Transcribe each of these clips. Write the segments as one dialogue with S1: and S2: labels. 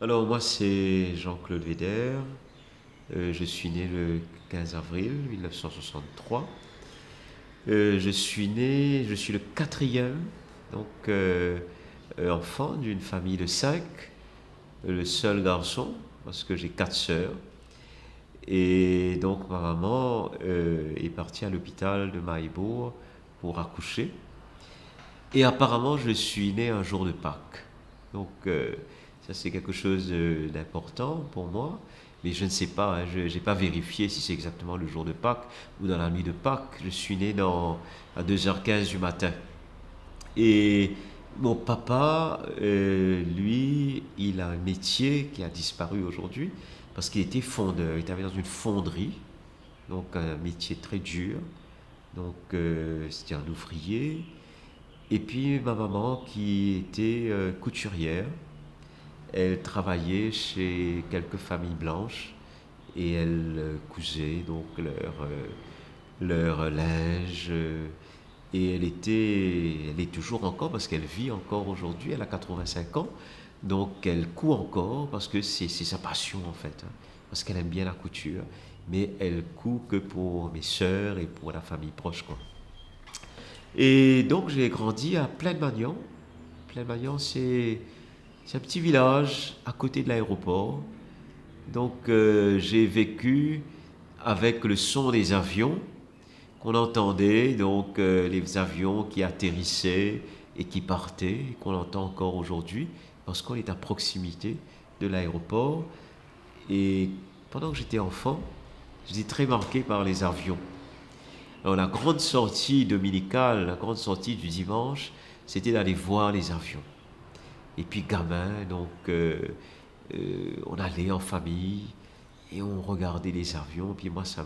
S1: Alors moi c'est Jean-Claude Véder. Je suis né le 15 avril 1963. Je suis le quatrième donc enfant d'une famille de cinq, le seul garçon parce que j'ai quatre sœurs. Et donc ma maman est partie à l'hôpital de Mahébourg pour accoucher. Et apparemment je suis né un jour de Pâques. Donc ça c'est quelque chose d'important pour moi. Mais je ne sais pas, hein, je n'ai pas vérifié si c'est exactement le jour de Pâques ou dans la nuit de Pâques. Je suis né à 2h15 du matin. Et mon papa, lui, il a un métier qui a disparu aujourd'hui parce qu'il était fondeur. Il travaillait dans une fonderie, donc un métier très dur. Donc c'était un ouvrier. Et puis ma maman qui était couturière, elle travaillait chez quelques familles blanches et elle cousait donc leur linge. Et elle est toujours encore, parce qu'elle vit encore aujourd'hui, elle a 85 ans, donc elle coud encore parce que c'est sa passion en fait, hein, parce qu'elle aime bien la couture, mais elle coud que pour mes sœurs et pour la famille proche, quoi. Et donc j'ai grandi à Plaine-Magnan. Plaine-Magnan, c'est un petit village à côté de l'aéroport. Donc j'ai vécu avec le son des avions qu'on entendait, donc les avions qui atterrissaient et qui partaient, qu'on entend encore aujourd'hui, parce qu'on est à proximité de l'aéroport. Et pendant que j'étais enfant, j'étais très marqué par les avions. Alors la grande sortie dominicale, la grande sortie du dimanche, c'était d'aller voir les avions. Et puis gamin, donc on allait en famille et on regardait les avions. Puis moi, ça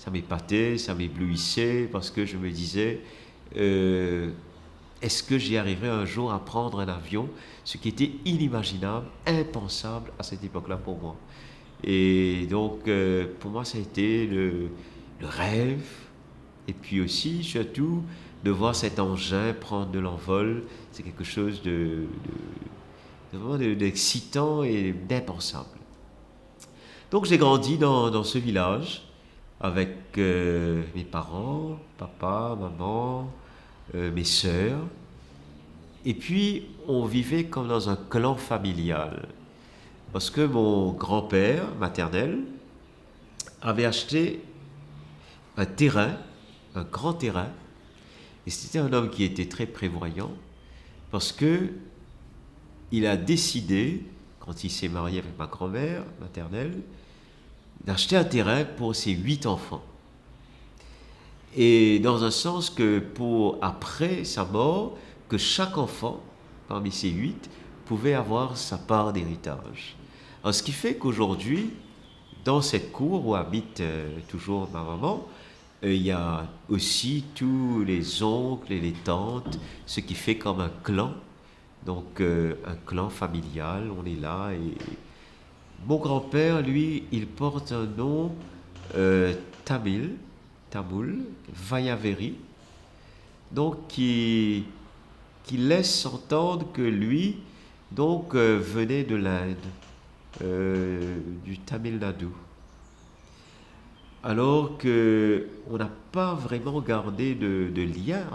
S1: m'épatait, ça m'éblouissait parce que je me disais, euh, est-ce que j'y arriverai un jour à prendre un avion? Ce qui était inimaginable, impensable à cette époque-là pour moi. Et donc, pour moi, ça a été le rêve. Et puis aussi, surtout, de voir cet engin prendre de l'envol, c'est quelque chose vraiment d'excitant et d'impensable. Donc j'ai grandi dans ce village avec mes parents, papa, maman, mes sœurs. Et puis on vivait comme dans un clan familial. Parce que mon grand-père maternel avait acheté un terrain, un grand terrain. Et c'était un homme qui était très prévoyant parce que il a décidé, quand il s'est marié avec ma grand-mère maternelle, d'acheter un terrain pour ses 8 enfants. Et dans un sens que pour après sa mort, que chaque enfant, parmi ces 8, pouvait avoir sa part d'héritage. Alors, ce qui fait qu'aujourd'hui, dans cette cour où habite toujours ma maman, il y a aussi tous les oncles et les tantes, ce qui fait comme un clan. Donc un clan familial, on est là. Et mon grand-père, lui, il porte un nom tamil, tamoul, Vayaveri, donc qui laisse entendre que lui, donc, venait de l'Inde, du Tamil Nadu. Alors que on n'a pas vraiment gardé de lien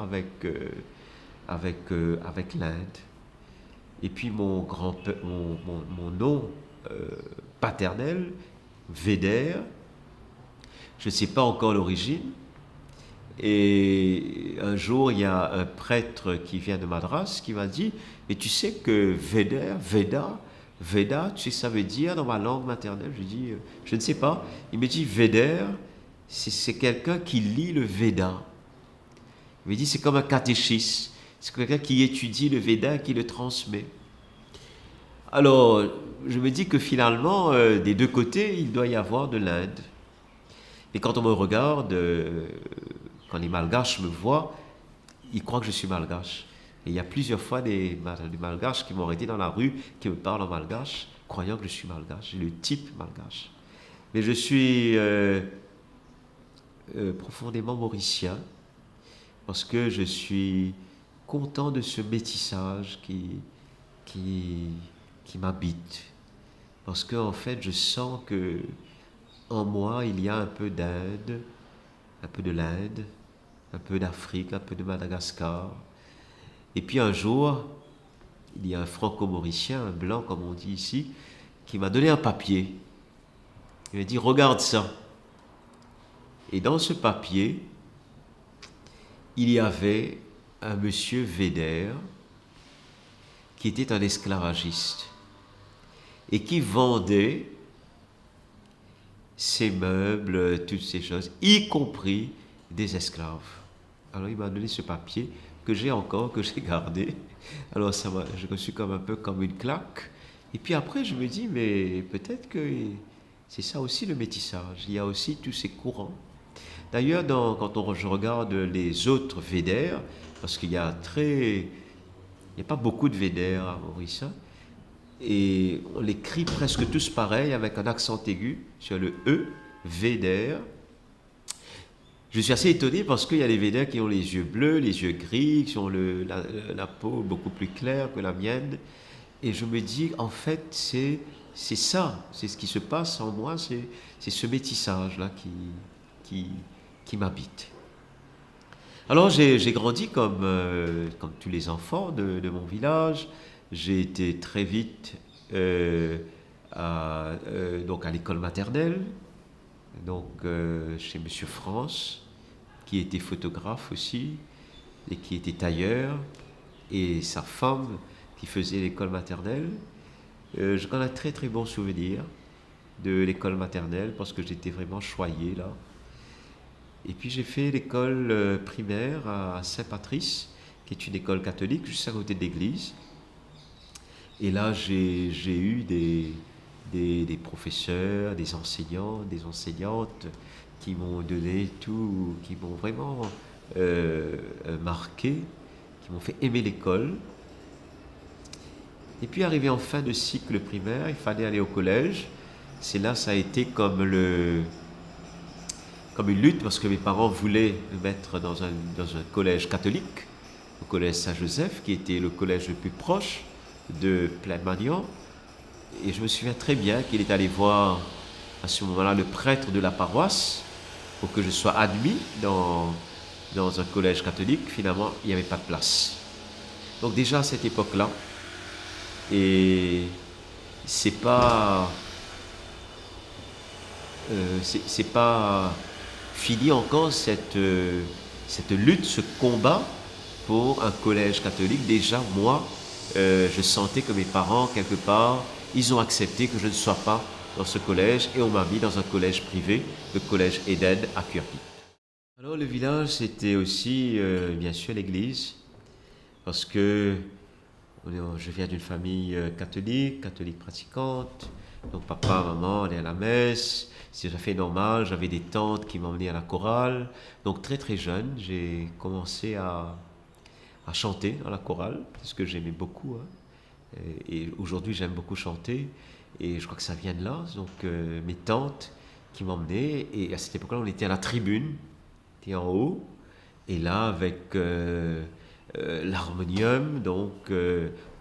S1: avec l'Inde. Et puis mon nom paternel, Véder, je ne sais pas encore l'origine. Et un jour, il y a un prêtre qui vient de Madras qui m'a dit, mais tu sais que Véder, Veda, tu sais ça veut dire dans ma langue maternelle? Je dis, je ne sais pas. Il me dit, Véder, c'est quelqu'un qui lit le Veda. Il me dit, c'est comme un catéchisme. C'est quelqu'un qui étudie le Veda et qui le transmet. Alors, je me dis que finalement, des deux côtés, il doit y avoir de l'Inde. Et quand on me regarde, quand les Malgaches me voient, ils croient que je suis Malgache. Et il y a plusieurs fois des Malgaches qui m'ont arrêté dans la rue, qui me parlent en Malgache, croyant que je suis malgache, j'ai le type malgache. Mais je suis profondément mauricien parce que je suis content de ce métissage qui, qui m'habite. Parce qu'en fait, je sens que en moi, il y a un peu d'Inde, un peu de l'Inde, un peu d'Afrique, un peu de Madagascar. Et puis un jour, il y a un franco-mauricien, un blanc comme on dit ici, qui m'a donné un papier. Il m'a dit, regarde ça. Et dans ce papier, il y avait un monsieur Védère qui était un esclavagiste et qui vendait ses meubles, toutes ces choses, y compris des esclaves. Alors il m'a donné ce papier que j'ai encore, que j'ai gardé. Alors je me suis comme un peu comme une claque. Et puis après je me dis, mais peut-être que c'est ça aussi le métissage. Il y a aussi tous ces courants. D'ailleurs, je regarde les autres Védères, parce qu'il y a il n'y a pas beaucoup de Védères à Maurice, hein, et on les crie presque tous pareil, avec un accent aigu sur le E, Védère. Je suis assez étonné parce qu'il y a des Védères qui ont les yeux bleus, les yeux gris, qui ont la peau beaucoup plus claire que la mienne. Et je me dis, en fait, c'est ça, c'est ce qui se passe en moi, c'est ce métissage-là qui m'habite. Alors j'ai grandi comme tous les enfants de mon village. J'ai été très vite donc à l'école maternelle, donc chez Monsieur France, qui était photographe aussi et qui était tailleur, et sa femme qui faisait l'école maternelle. Je garde un très très bon souvenir de l'école maternelle parce que j'étais vraiment choyé là. Et puis j'ai fait l'école primaire à Saint-Patrice, qui est une école catholique juste à côté de l'église. Et là j'ai eu des professeurs, des enseignants, des enseignantes qui m'ont donné tout, qui m'ont vraiment marqué, qui m'ont fait aimer l'école. Et puis arrivé en fin de cycle primaire, il fallait aller au collège. C'est là, ça a été comme une lutte parce que mes parents voulaient me mettre dans un collège catholique, au collège Saint-Joseph, qui était le collège le plus proche de Plamagnan. Et je me souviens très bien qu'il est allé voir à ce moment-là le prêtre de la paroisse pour que je sois admis dans un collège catholique. Finalement, il n'y avait pas de place. Donc déjà à cette époque-là, et c'est pas fini encore cette lutte, ce combat pour un collège catholique. Déjà moi, je sentais que mes parents quelque part, ils ont accepté que je ne sois pas dans ce collège et on m'a mis dans un collège privé, le collège Eden à Cuerpy. Alors le village, c'était aussi bien sûr l'église, parce que je viens d'une famille catholique pratiquante. Donc papa, maman allaient à la messe, c'est tout à fait normal. J'avais des tantes qui m'emmenaient à la chorale. Donc très très jeune, j'ai commencé à chanter dans la chorale, parce que j'aimais beaucoup, hein. Et aujourd'hui j'aime beaucoup chanter, et je crois que ça vient de là. Donc mes tantes qui m'emmenaient, et à cette époque-là on était à la tribune, on était en haut, et là avec l'harmonium, donc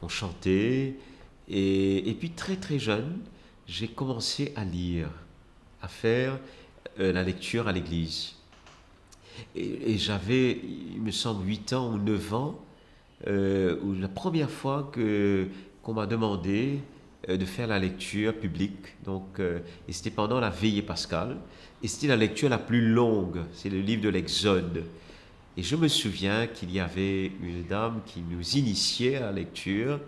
S1: on chantait. Et puis très très jeune, j'ai commencé à lire, à faire la lecture à l'église. Et j'avais, il me semble, 8 ans ou 9 ans, où la première fois qu'on m'a demandé de faire la lecture publique. Donc, et c'était pendant la veillée pascale. Et c'était la lecture la plus longue, c'est le livre de l'Exode. Et je me souviens qu'il y avait une dame qui nous initiait à la lecture,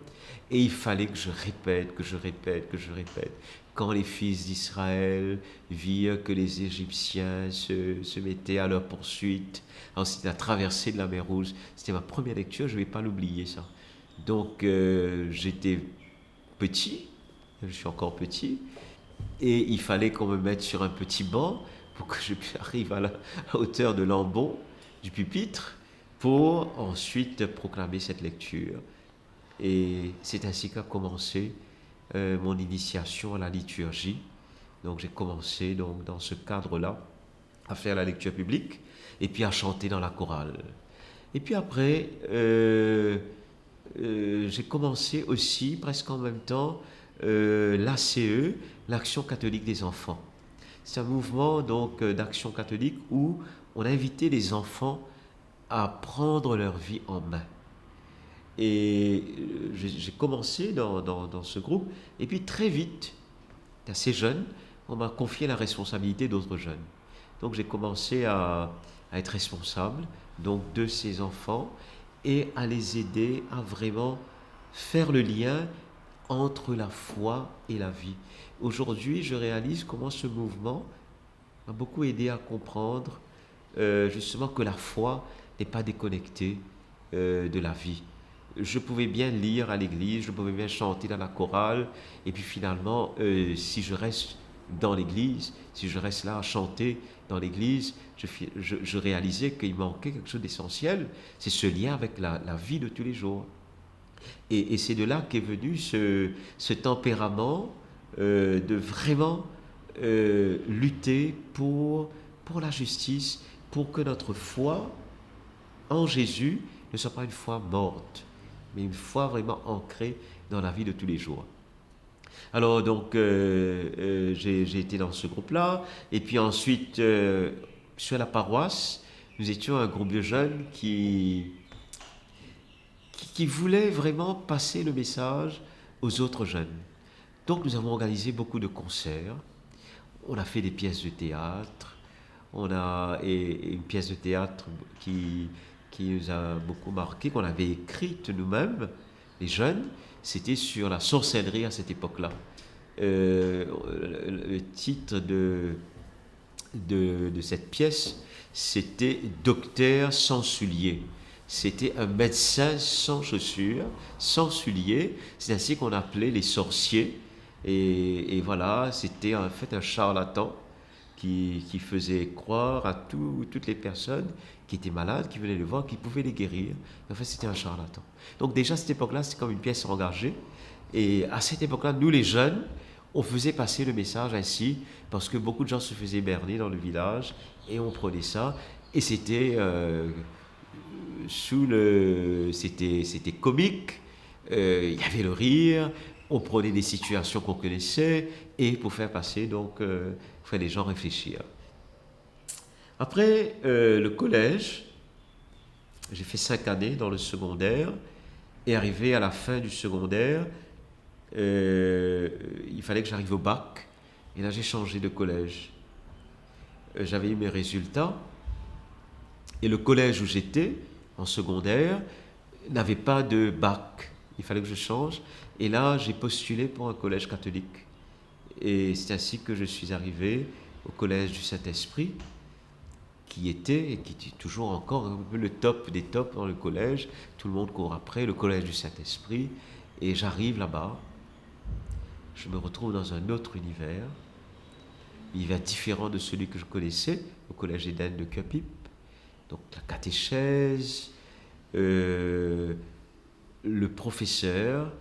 S1: et il fallait que je répète, que je répète, que je répète. Quand les fils d'Israël virent que les Égyptiens se mettaient à leur poursuite, ensuite la traversée de la mer Rouge, c'était ma première lecture, je ne vais pas l'oublier ça. Donc j'étais petit, je suis encore petit, et il fallait qu'on me mette sur un petit banc pour que j'arrive à la hauteur de l'embon du pupitre pour ensuite proclamer cette lecture. Et c'est ainsi qu'a commencé mon initiation à la liturgie. Donc j'ai commencé donc, dans ce cadre-là à faire la lecture publique et puis à chanter dans la chorale. Et puis après, j'ai commencé aussi, presque en même temps, l'ACE, l'Action catholique des enfants. C'est un mouvement donc d'action catholique où on a invité les enfants à prendre leur vie en main. Et j'ai commencé dans ce groupe, et puis très vite, assez jeune, on m'a confié la responsabilité d'autres jeunes. Donc j'ai commencé à être responsable donc, de ces enfants et à les aider à vraiment faire le lien entre la foi et la vie. Aujourd'hui, je réalise comment ce mouvement m'a beaucoup aidé à comprendre justement que la foi n'est pas déconnectée de la vie. Je pouvais bien lire à l'église, je pouvais bien chanter dans la chorale, et puis finalement, si je reste dans l'église, si je reste là à chanter dans l'église, je réalisais qu'il manquait quelque chose d'essentiel, c'est ce lien avec la vie de tous les jours. Et c'est de là qu'est venu ce tempérament de vraiment lutter pour la justice, pour que notre foi en Jésus ne soit pas une foi morte, mais une foi vraiment ancrée dans la vie de tous les jours. Alors donc j'ai été dans ce groupe-là, et puis ensuite sur la paroisse, nous étions un groupe de jeunes qui voulaient vraiment passer le message aux autres jeunes. Donc nous avons organisé beaucoup de concerts, on a fait des pièces de théâtre, et une pièce de théâtre qui nous a beaucoup marqué, qu'on avait écrite nous-mêmes, les jeunes, c'était sur la sorcellerie à cette époque-là. Le titre de cette pièce, c'était Docteur sans souliers. C'était un médecin sans chaussures, sans souliers. C'est ainsi qu'on appelait les sorciers. Et voilà, c'était en fait un charlatan qui faisait croire à toutes les personnes qui étaient malades, qui venaient le voir, qui pouvaient les guérir. En fait, c'était un charlatan. Donc déjà, à cette époque-là, c'était comme une pièce engagée. Et à cette époque-là, nous les jeunes, on faisait passer le message ainsi, parce que beaucoup de gens se faisaient berner dans le village, et on prenait ça. Et c'était c'était comique, il y avait le rire, on prenait des situations qu'on connaissait, et pour faire passer, donc, faire les gens réfléchir. Après le collège, j'ai fait 5 années dans le secondaire, et arrivé à la fin du secondaire, il fallait que j'arrive au bac, et là j'ai changé de collège. J'avais eu mes résultats, et le collège où j'étais, en secondaire, n'avait pas de bac. Il fallait que je change, et là j'ai postulé pour un collège catholique. Et c'est ainsi que je suis arrivé au collège du Saint-Esprit, qui était, et qui est toujours encore un peu le top des tops dans le collège. Tout le monde court après, le collège du Saint-Esprit. Et j'arrive là-bas, je me retrouve dans un autre univers différent de celui que je connaissais, au collège Éden de Cupip. Donc la catéchèse, le professeur,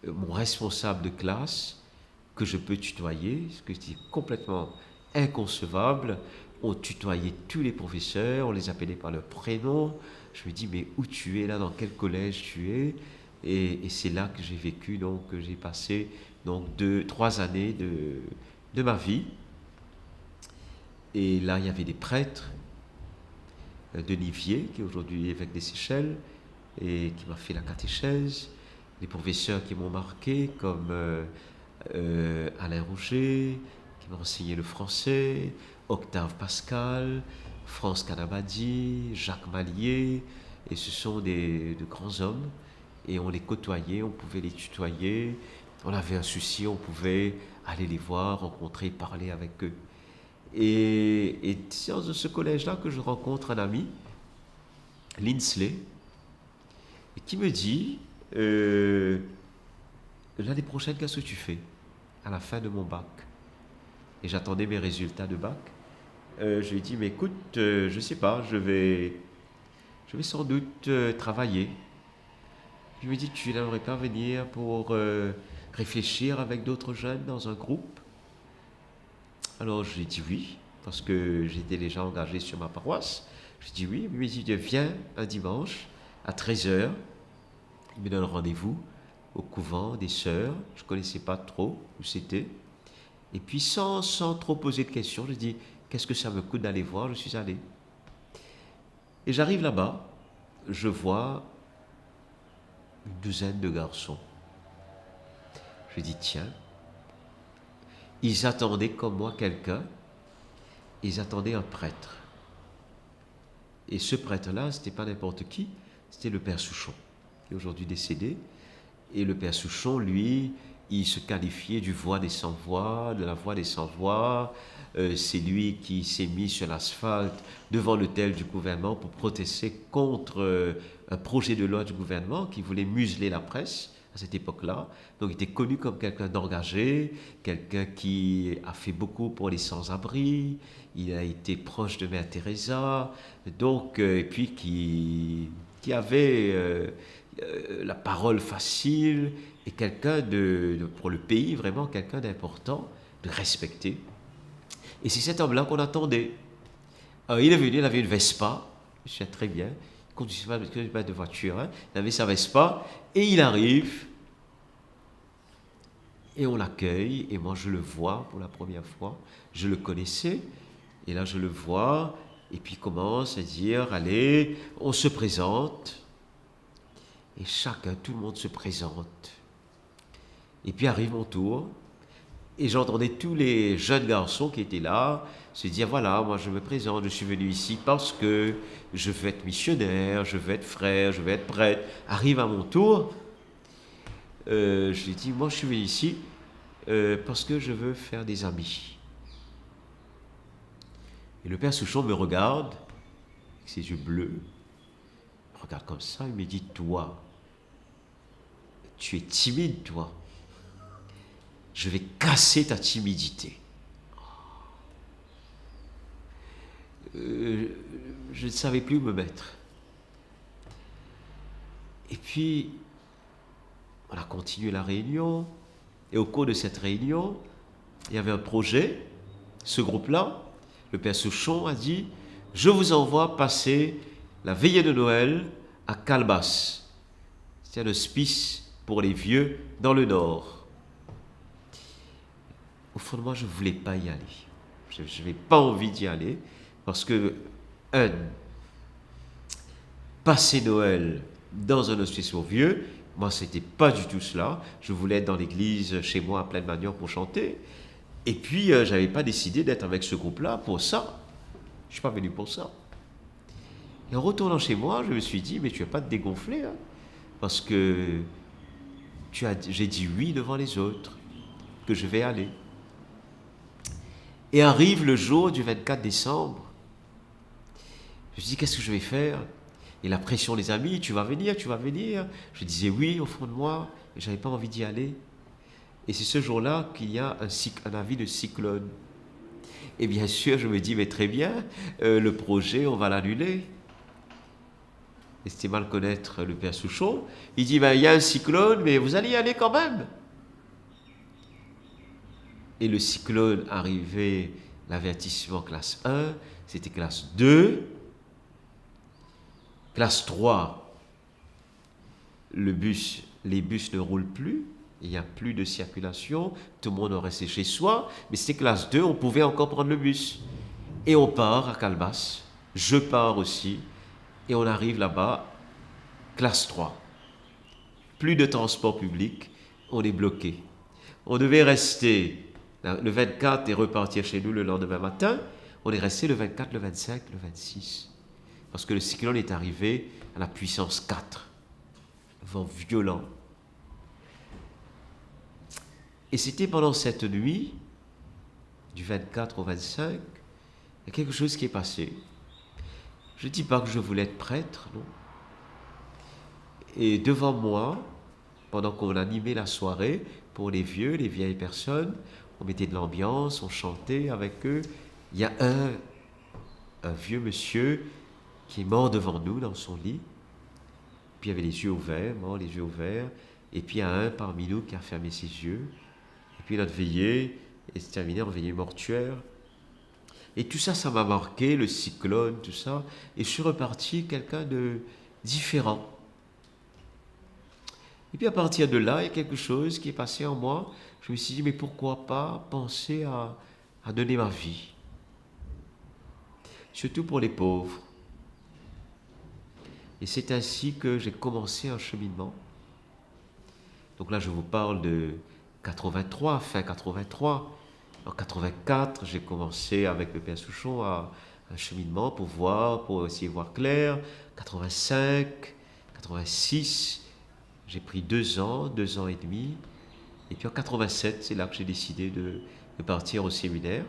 S1: mon responsable de classe, que je peux tutoyer, ce qui est complètement inconcevable. On tutoyait tous les professeurs, on les appelait par leur prénom. Je me dis, mais où tu es là, dans quel collège tu es? Et c'est là que j'ai vécu, donc que j'ai passé donc 3 années de ma vie. Et là, il y avait des prêtres, Denis Vier, qui est aujourd'hui évêque des Seychelles, et qui m'a fait la catéchèse, des professeurs qui m'ont marqué, comme Alain Rouget, qui m'a enseigné le français, Octave Pascal, France Canabadi, Jacques Mallier, et ce sont de grands hommes, et on les côtoyait, on pouvait les tutoyer, on avait un souci, on pouvait aller les voir, rencontrer, parler avec eux. Et c'est dans ce collège-là que je rencontre un ami, Linsley, qui me dit l'année prochaine, qu'est-ce que tu fais à la fin de mon bac? Et j'attendais mes résultats de bac. Je lui ai dit, mais écoute, je ne sais pas, je vais sans doute travailler. Il me dit, tu n'aimerais pas venir pour réfléchir avec d'autres jeunes dans un groupe? Alors j'ai dit oui, parce que j'étais déjà engagé sur ma paroisse. J'ai dit oui, mais il dit viens un dimanche à 13h. Il me donne rendez-vous au couvent des sœurs. Je ne connaissais pas trop où c'était. Et puis sans trop poser de questions, je dis qu'est-ce que ça me coûte d'aller voir? Je suis allé. Et j'arrive là-bas, je vois une douzaine de garçons. Je dis tiens, ils attendaient comme moi quelqu'un, ils attendaient un prêtre. Et ce prêtre-là, ce n'était pas n'importe qui, c'était le père Souchon, qui est aujourd'hui décédé. Et le père Souchon, lui, il se qualifiait du voix des sans-voix, de la voix des sans-voix. C'est lui qui s'est mis sur l'asphalte devant l'hôtel du gouvernement pour protester contre un projet de loi du gouvernement qui voulait museler la presse à cette époque-là. Donc il était connu comme quelqu'un d'engagé, quelqu'un qui a fait beaucoup pour les sans-abri, il a été proche de Mère Teresa, donc, et puis qui avait la parole facile et quelqu'un pour le pays, vraiment quelqu'un d'important, de respecté. Et c'est cet homme-là qu'on attendait. Alors, il est venu, il avait une Vespa, je sais très bien, il ne conduisait pas de voiture, hein. Il avait sa Vespa, et il arrive, et on l'accueille, et moi je le vois pour la première fois, je le connaissais, et là je le vois, et puis il commence à dire, allez, on se présente, et chacun, tout le monde se présente. Et puis arrive mon tour, et j'entendais tous les jeunes garçons qui étaient là se dire, voilà, moi je me présente, je suis venu ici parce que je veux être missionnaire, je veux être frère, je veux être prêtre. Arrive à mon tour, je lui dis, moi je suis venu ici parce que je veux faire des amis. Et le père Souchon me regarde, avec ses yeux bleus, il me regarde comme ça, il me dit, toi, tu es timide, toi. Je vais casser ta timidité. Je ne savais plus où me mettre. Et puis, on a continué la réunion. Et au cours de cette réunion, il y avait un projet. Ce groupe-là, le père Souchon a dit, je vous envoie passer la veillée de Noël à Calbas. C'est un hospice pour les vieux dans le nord. Au fond de moi, je ne voulais pas y aller. Je n'avais pas envie d'y aller parce que, passer Noël dans un hospice pour vieux, moi, c'était pas du tout cela. Je voulais être dans l'église chez moi à Pleine Magnon pour chanter. Et puis, je n'avais pas décidé d'être avec ce groupe-là pour ça. Je ne suis pas venu pour ça. Et en retournant chez moi, je me suis dit, mais tu ne vas pas te dégonfler, hein, parce que j'ai dit oui devant les autres, que je vais aller. Et arrive le jour du 24 décembre. Je me dis, qu'est-ce que je vais faire? Et la pression des amis, tu vas venir, tu vas venir. Je disais oui au fond de moi, mais je n'avais pas envie d'y aller. Et c'est ce jour-là qu'il y a un avis de cyclone. Et bien sûr, je me dis, mais très bien, le projet, on va l'annuler. Et c'était mal connaître le père Souchon. Il dit, ben, il y a un cyclone, mais vous allez y aller quand même. Et le cyclone arrivait, l'avertissement classe 1, c'était classe 2, classe 3, les bus ne roulent plus, il n'y a plus de circulation, tout le monde est resté chez soi, mais c'était classe 2, on pouvait encore prendre le bus. Et on part à Calbas, je pars aussi, et on arrive là-bas, classe 3. Plus de transport public, on est bloqué. On devait rester le 24 et repartir chez nous le lendemain matin. On est resté le 24, le 25, le 26. Parce que le cyclone est arrivé à la puissance 4. Vent violent. Et c'était pendant cette nuit, du 24 au 25, il y a quelque chose qui est passé. Je ne dis pas que je voulais être prêtre, non. Et devant moi, pendant qu'on animait la soirée, pour les vieux, les vieilles personnes, on mettait de l'ambiance, on chantait avec eux. Il y a un vieux monsieur qui est mort devant nous dans son lit. Puis il avait les yeux ouverts, mort les yeux ouverts. Et puis il y a un parmi nous qui a fermé ses yeux. Et puis notre veillée est terminée en veillée mortuaire. Et tout ça, ça m'a marqué, le cyclone, tout ça. Et je suis reparti quelqu'un de différent. Et puis à partir de là, il y a quelque chose qui est passé en moi. Je me suis dit, mais pourquoi pas penser à donner ma vie, surtout pour les pauvres. Et c'est ainsi que j'ai commencé un cheminement. Donc là, je vous parle de 83, fin 83. En 84, j'ai commencé avec le Père Souchon un cheminement pour voir, pour essayer de voir clair. 85, 86, j'ai pris 2 ans, 2 ans et demi. Et puis en 87, c'est là que j'ai décidé de partir au séminaire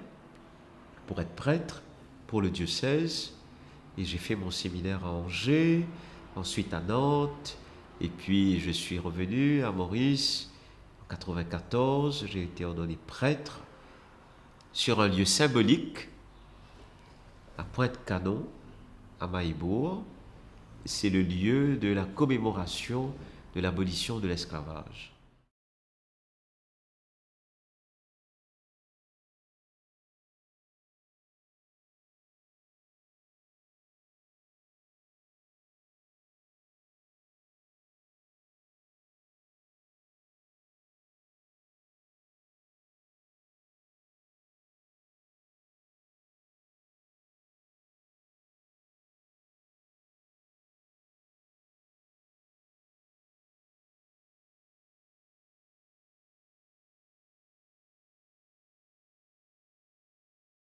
S1: pour être prêtre pour le diocèse. Et j'ai fait mon séminaire à Angers, ensuite à Nantes, et puis je suis revenu à Maurice en 94. J'ai été ordonné prêtre sur un lieu symbolique à Pointe-Canon, à Mahébourg. C'est le lieu de la commémoration de l'abolition de l'esclavage.